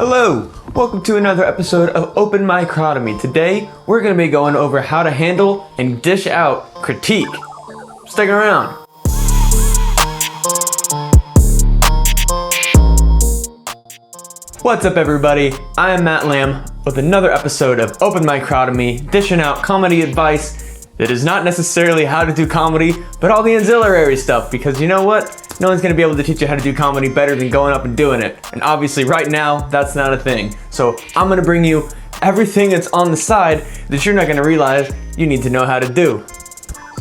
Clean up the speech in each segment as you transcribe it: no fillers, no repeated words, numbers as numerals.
Hello, welcome to another episode of Open Microtomy. Today, we're going to be going over how to handle and dish out critique. Stick around. What's up everybody, I am Matt Lamb with another episode of Open Microtomy, dishing out comedy advice that is not necessarily how to do comedy, but all the ancillary stuff, because you know what? No one's gonna be able to teach you how to do comedy better than going up and doing it. And obviously right now, that's not a thing. So I'm gonna bring you everything that's on the side that you're not gonna realize you need to know how to do.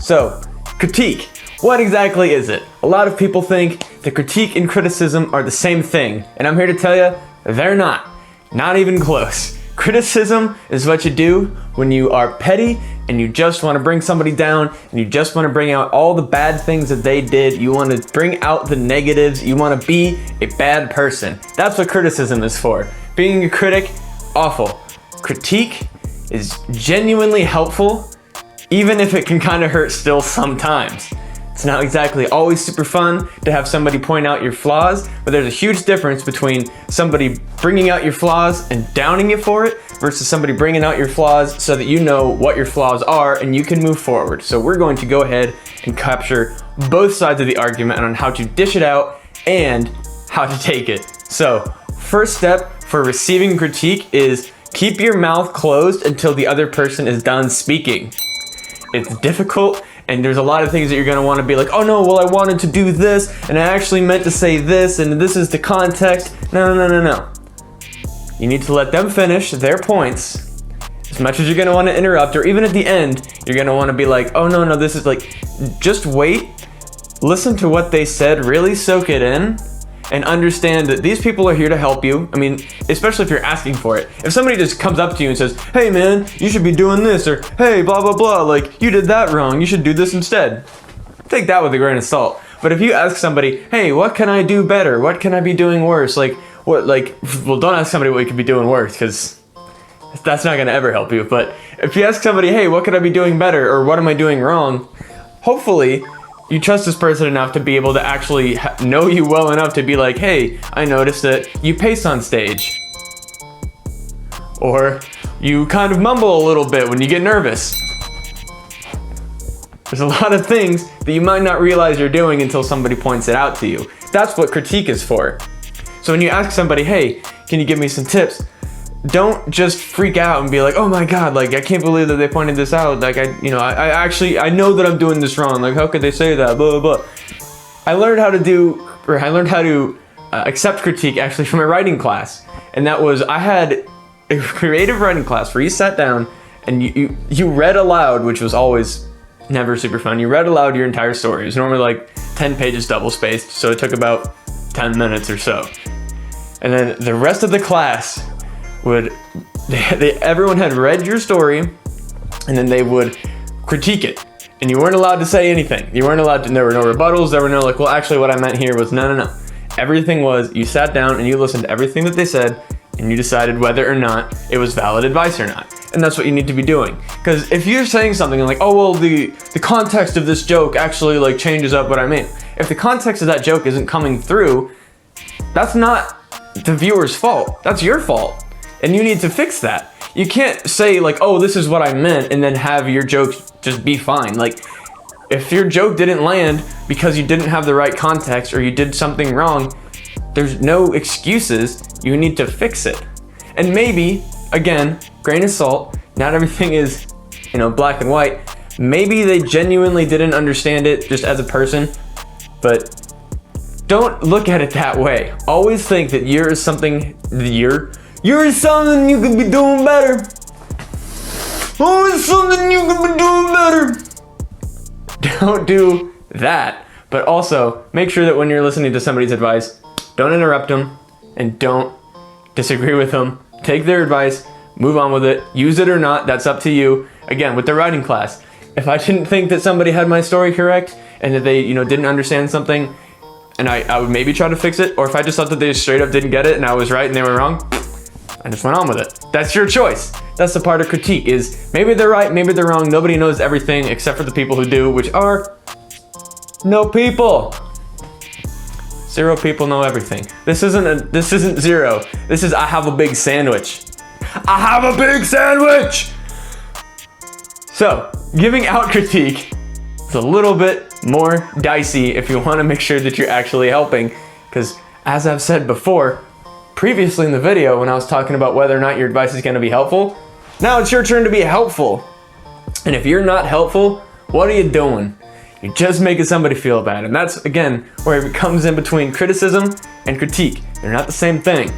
So, critique. What exactly is it? A lot of people think that critique and criticism are the same thing, and I'm here to tell you, they're not. Not even close. Criticism is what you do when you are petty and you just want to bring somebody down and you just want to bring out all the bad things that they did. You want to bring out the negatives. You want to be a bad person. That's what criticism is for. Being a critic, awful. Critique is genuinely helpful, even if it can kind of hurt still sometimes. It's not exactly always super fun to have somebody point out your flaws, but there's a huge difference between somebody bringing out your flaws and downing you for it versus somebody bringing out your flaws so that you know what your flaws are and you can move forward. So we're going to go ahead and capture both sides of the argument on how to dish it out and how to take it. So first step for receiving critique is keep your mouth closed until the other person is done speaking. It's difficult. And there's a lot of things that you're going to want to be like, oh no, well I wanted to do this, and I actually meant to say this, and this is the context. No. You need to let them finish their points. As much as you're going to want to interrupt, or even at the end, you're going to want to be like, oh no, this is like, just wait, listen to what they said, really soak it in, and understand that these people are here to help you. I mean, especially if you're asking for it. If somebody just comes up to you and says, hey man, you should be doing this, or hey, blah, blah, blah, like, you did that wrong, you should do this instead. Take that with a grain of salt. But if you ask somebody, hey, what can I do better? What can I be doing worse? Well, don't ask somebody what you could be doing worse, because that's not gonna ever help you. But if you ask somebody, hey, what could I be doing better? Or what am I doing wrong? Hopefully, you trust this person enough to be able to actually know you well enough to be like, hey, I noticed that you pace on stage. Or you kind of mumble a little bit when you get nervous. There's a lot of things that you might not realize you're doing until somebody points it out to you. That's what critique is for. So when you ask somebody, hey, can you give me some tips? Don't just freak out and be like, oh my God, like, I can't believe that they pointed this out. Like, I know that I'm doing this wrong. Like, how could they say that? Blah, blah, blah. I learned how to accept critique actually from a writing class. And that was, I had a creative writing class where you sat down and you read aloud, which was always never super fun. You read aloud your entire story. It was normally like 10 pages double spaced. So it took about 10 minutes or so. And then the rest of the class everyone had read your story, and then they would critique it, and you weren't allowed to say anything. You weren't allowed to. There were no rebuttals. There were no like, well, actually, what I meant here was no. Everything was you sat down and you listened to everything that they said, and you decided whether or not it was valid advice or not. And that's what you need to be doing. Because if you're saying something like, oh well, the context of this joke actually like changes up what I mean. If the context of that joke isn't coming through, that's not the viewer's fault. That's your fault. And you need to fix that. You can't say like, oh, this is what I meant, and then have your joke just be fine. Like, if your joke didn't land because you didn't have the right context or you did something wrong, there's no excuses. You need to fix it. And maybe, again, grain of salt, not everything is, black and white. Maybe they genuinely didn't understand it just as a person, but don't look at it that way. Always think that you're something you could be doing better. Always something you could be doing better. Don't do that. But also, make sure that when you're listening to somebody's advice, don't interrupt them and don't disagree with them. Take their advice, move on with it, use it or not, that's up to you. Again, with the writing class, if I didn't think that somebody had my story correct and that they, didn't understand something, and I would maybe try to fix it, or if I just thought that they straight up didn't get it and I was right and they were wrong, I just went on with it. That's your choice. That's the part of critique, is maybe they're right, maybe they're wrong. Nobody knows everything except for the people who do, which are no people. 0 people know everything. This isn't 0. This is I have a big sandwich. I have a big sandwich! So, giving out critique is a little bit more dicey if you want to make sure that you're actually helping, because as I've said before, previously in the video when I was talking about whether or not your advice is going to be helpful, now it's your turn to be helpful. And if you're not helpful, what are you doing? You're just making somebody feel bad. And that's, again, where it comes in between criticism and critique. They're not the same thing.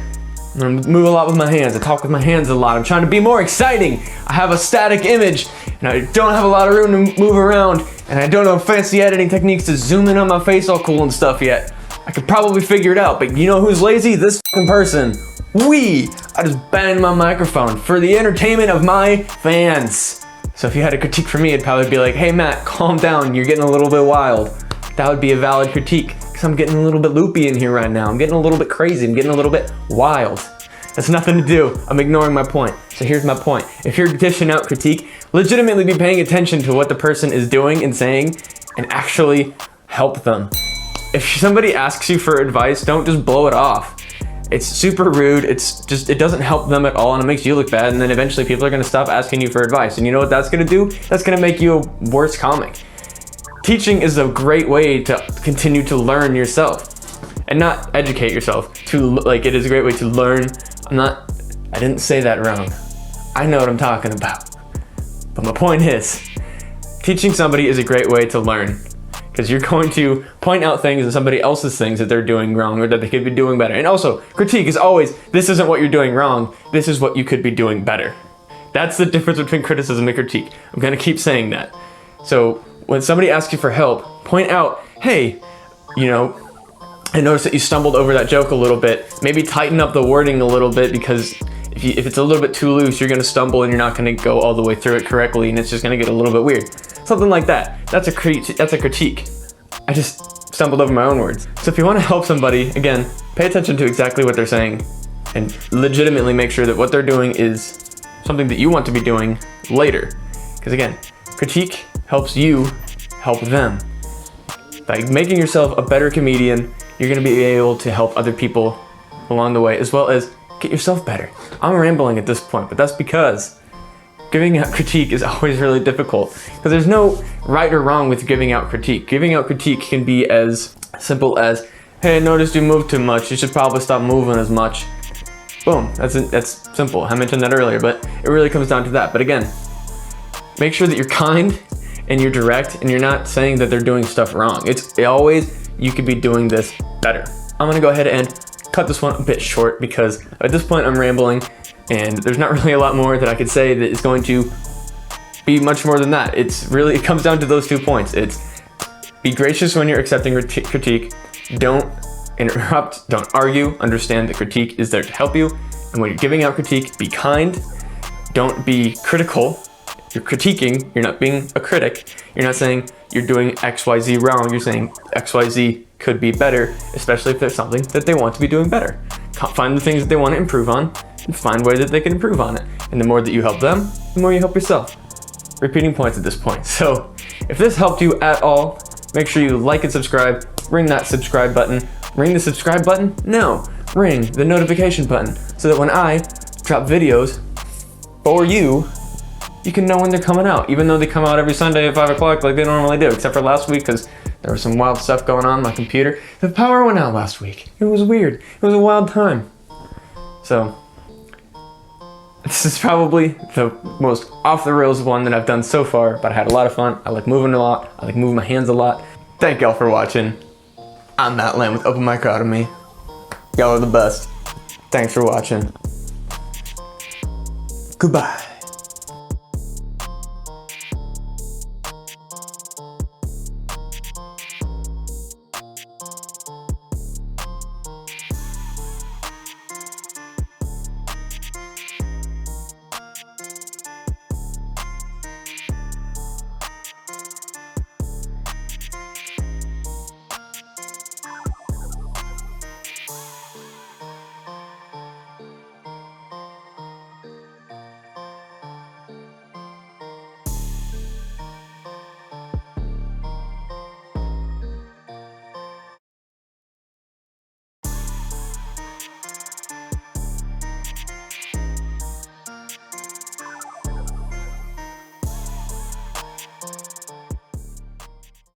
I'm gonna move a lot with my hands. I talk with my hands a lot. I'm trying to be more exciting. I have a static image and I don't have a lot of room to move around, and I don't know fancy editing techniques to zoom in on my face all cool and stuff yet. I could probably figure it out, but you know who's lazy? This fucking person. I just banged my microphone for the entertainment of my fans. So if you had a critique for me, it'd probably be like, hey Matt, calm down, you're getting a little bit wild. That would be a valid critique, because I'm getting a little bit loopy in here right now. I'm getting a little bit crazy, I'm getting a little bit wild. That's nothing to do, I'm ignoring my point. So here's my point. If you're dishing out critique, legitimately be paying attention to what the person is doing and saying, and actually help them. If somebody asks you for advice, don't just blow it off. It's super rude, it doesn't help them at all, and it makes you look bad, and then eventually people are gonna stop asking you for advice. And you know what that's gonna do? That's gonna make you a worse comic. Teaching is a great way to continue to learn yourself. And not educate yourself. It is a great way to learn. I didn't say that wrong. I know what I'm talking about. But my point is, teaching somebody is a great way to learn. Because you're going to point out things in somebody else's things that they're doing wrong or that they could be doing better. And also, critique is always, this isn't what you're doing wrong, this is what you could be doing better. That's the difference between criticism and critique. I'm gonna keep saying that. So when somebody asks you for help, point out, hey, I noticed that you stumbled over that joke a little bit. Maybe tighten up the wording a little bit, because if it's a little bit too loose, you're gonna stumble and you're not gonna go all the way through it correctly, and it's just gonna get a little bit weird. Something like that. That's a critique. I just stumbled over my own words. So if you wanna help somebody, again, pay attention to exactly what they're saying and legitimately make sure that what they're doing is something that you want to be doing later. Because again, critique helps you help them. By making yourself a better comedian, you're gonna be able to help other people along the way, as well as get yourself better. I'm rambling at this point, but that's because giving out critique is always really difficult, because there's no right or wrong with giving out critique. Giving out critique can be as simple as, hey, I noticed you moved too much, you should probably stop moving as much. Boom, that's simple. I mentioned that earlier, but it really comes down to that. But again, make sure that you're kind and you're direct and you're not saying that they're doing stuff wrong. It's always, you could be doing this better. I'm gonna go ahead and cut this one a bit short, because at this point I'm rambling and there's not really a lot more that I could say that is going to be much more than that. It comes down to those 2 points. It's be gracious when you're accepting critique. Don't interrupt, don't argue. Understand that critique is there to help you. And when you're giving out critique, be kind. Don't be critical. You're critiquing, you're not being a critic. You're not saying you're doing XYZ wrong. You're saying XYZ could be better, especially if there's something that they want to be doing better. Find the things that they want to improve on and find ways that they can improve on it. And the more that you help them, the more you help yourself. Repeating points at this point. So if this helped you at all, make sure you like and subscribe. Ring that subscribe button. Ring the subscribe button? No, ring the notification button, so that when I drop videos for you, you can know when they're coming out, even though they come out every Sunday at 5 o'clock like they normally do, except for last week, because there was some wild stuff going on my computer. The power went out last week. It was weird. It was a wild time. So this is probably the most off the rails one that I've done so far, but I had a lot of fun. I like moving a lot. I like moving my hands a lot. Thank y'all for watching. I'm Matt Lamb with Open Microtomy. Y'all are the best. Thanks for watching. Goodbye.